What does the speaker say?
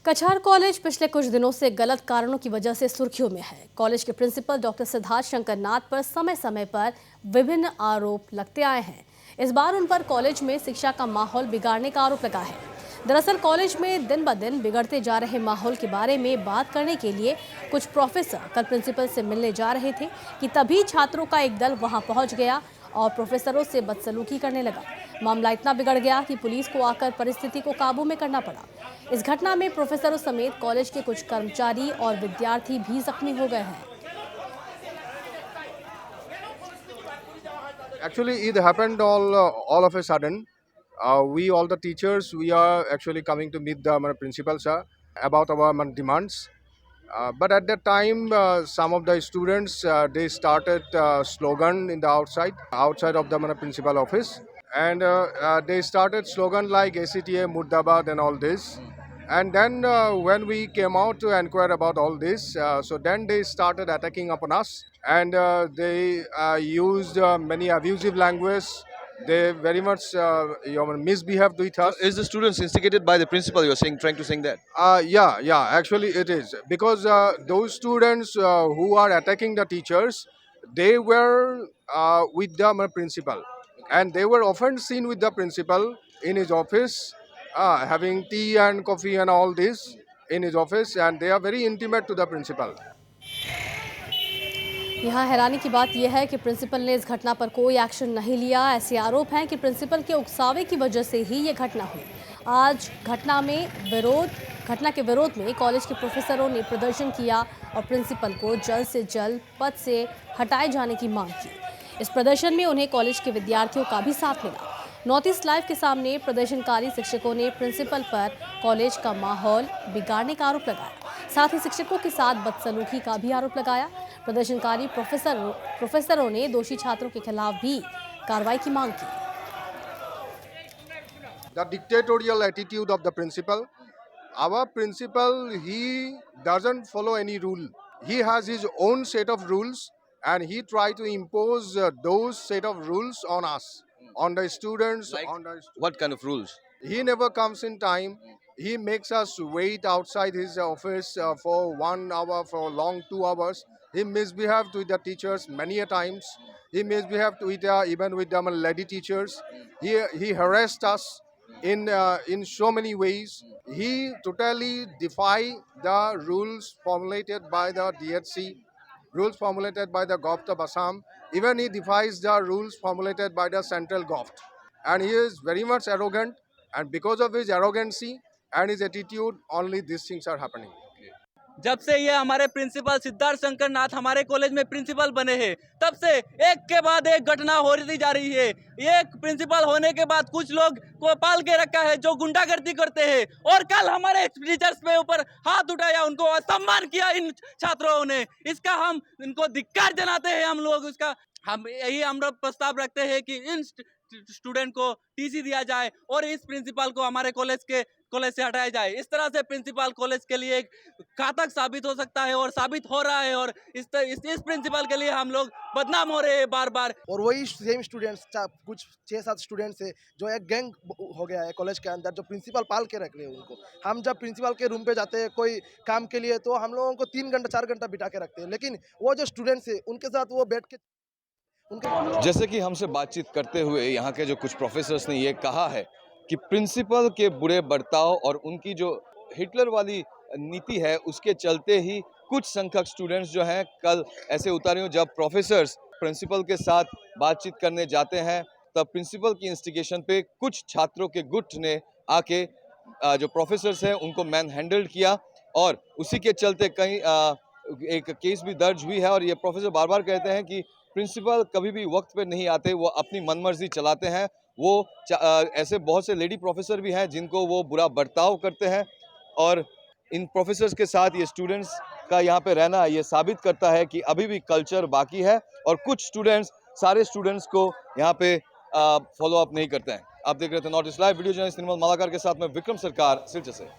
कछार कॉलेज पिछले कुछ दिनों से गलत कारणों की वजह से सुर्खियों में है। कॉलेज के प्रिंसिपल डॉक्टर सिद्धार्थ शंकर नाथ पर समय समय पर विभिन्न आरोप लगते आए हैं। इस बार उन पर कॉलेज में शिक्षा का माहौल बिगाड़ने का आरोप लगा है। दरअसल कॉलेज में दिन ब दिन बिगड़ते जा रहे माहौल के बारे में बात करने के लिए कुछ प्रोफेसर कल प्रिंसिपल से मिलने जा रहे थे कि तभी छात्रों का एक दल वहां पहुंच गया और प्रोफेसरों से बदसलूकी करने लगा। मामला इतना बिगड़ गया कि पुलिस को आकर परिस्थिति को काबू में करना पड़ा। इस घटना में प्रोफेसरों समेत कॉलेज के कुछ कर्मचारी और विद्यार्थी भी जख्मी हो गए हैं। Actually, it happened all of a sudden. We all the teachers we are actually coming to meet the principal sir about our demands. But at that time, some of the students they started slogan in the outside of the principal office, and they started slogan like ACTA, Murdabad, and all this. And then when we came out to inquire about all this, so then they started attacking upon us, and they used many abusive language. They very much misbehaved with us. Is the students instigated by the principal? You're saying, trying to saying that? Yeah. Actually, it is because those students who are attacking the teachers, they were with the principal, and they were often seen with the principal in his office, having tea and coffee and all this in his office, and they are very intimate to the principal. यहाँ हैरानी की बात यह है कि principal ने इस घटना पर कोई एक्शन नहीं लिया। ऐसे आरोप हैं कि प्रिंसिपल के उकसावे की वजह से ही ये घटना हुई। आज घटना के विरोध में कॉलेज के प्रोफेसरों ने प्रदर्शन किया और प्रिंसिपल को जल्द से जल्द पद से हटाए जाने की मांग की। इस प्रदर्शन में उन्हें कॉलेज के विद्यार्थियों का भी साथ मिला। नॉर्थ ईस्ट लाइव के सामने प्रदर्शनकारी शिक्षकों ने प्रिंसिपल पर कॉलेज का माहौल बिगाड़ने का आरोप लगाया। साथ ही शिक्षकों के साथ बदसलूकी का भी आरोप लगाया। प्रदर्शनकारी प्रोफेसरों ने दोषी छात्रों के खिलाफ भी कार्रवाई की मांग की। The dictatorial attitude of the principal. Our principal, he doesn't follow any rule. He has his own set of rules, and he try to impose those set of rules on us, on the students. Like what kind of rules? He never comes in time. He makes us wait outside his office for 1 hour, for long 2 hours. He misbehaved with the teachers many a times. He misbehaved with even with the lady teachers. He harassed us in so many ways. He totally defy the rules formulated by the DHC, rules formulated by the Govt of Assam. Even he defies the rules formulated by the central Govt. And he is very much arrogant, and because of his arrogancy and his attitude, only these things are happening. जब से ये हमारे principal Siddharth Shankar नाथ हमारे college में principal बने हैं, तब से एक के बाद एक घटना हो रही जा रही है। ये प्रिंसिपल होने के बाद कुछ लोग को पाल के रखा है जो गुंडागर्दी करते हैं, और कल हमारे टीचर्स पे ऊपर हाथ उठाया, उनको असम्मान किया इन छात्रों ने। इसका हम इनको धिक्कार जनाते हैं। हम लोग प्रस्ताव रखते हैं कि इन स्टूडेंट को टीसी दिया जाए और इस प्रिंसिपल को हमारे कॉलेज से हटाया जाए। इस तरह से प्रिंसिपल कॉलेज के लिए एक घातक साबित हो सकता है और साबित हो रहा है, और इस प्रिंसिपल के लिए हम लोग बदनाम हो रहे हैं बार बार। और वही सेम स्टूडेंट्स, कुछ 6-7 स्टूडेंट्स है जो एक गैंग हो गया है कॉलेज के अंदर, जो प्रिंसिपल पाल के रख रहे हैं उनको। हम जब प्रिंसिपल के रूम पे जाते हैं कोई काम के लिए, तो हम लोगों को 3 घंटा 4 घंटा बिठा के रखते हैं, लेकिन वो जो स्टूडेंट्स है उनके साथ वो बैठ के जैसे कि हमसे बातचीत करते हुए यहाँ के जो कुछ प्रोफेसर्स ने ये कहा है कि प्रिंसिपल के बुरे बर्ताव और उनकी जो हिटलर वाली नीति है, उसके चलते ही कुछ संख्यक स्टूडेंट्स जो हैं कल ऐसे उतारे। जब प्रोफेसर्स प्रिंसिपल के साथ बातचीत करने जाते हैं, तब प्रिंसिपल की इंस्टिगेशन पे कुछ छात्रों के गुट ने आके जो प्रोफेसर्स हैं उनको मैन हैंडल किया, और उसी के चलते कहीं एक केस भी दर्ज हुई है। और ये प्रोफेसर बार बार कहते हैं कि प्रिंसिपल कभी भी वक्त पे नहीं आते, वो अपनी मनमर्जी चलाते हैं। वो ऐसे बहुत से लेडी प्रोफेसर भी हैं जिनको वो बुरा बर्ताव करते हैं, और इन प्रोफेसर्स के साथ ये स्टूडेंट्स का यहाँ पे रहना ये साबित करता है कि अभी भी कल्चर बाकी है, और कुछ स्टूडेंट्स सारे स्टूडेंट्स को यहाँ पे फॉलो अप नहीं करते हैं। आप देख रहे थे north east live. Video journalist Nirmal Malakar के साथ में विक्रम सरकार, सिलचर से।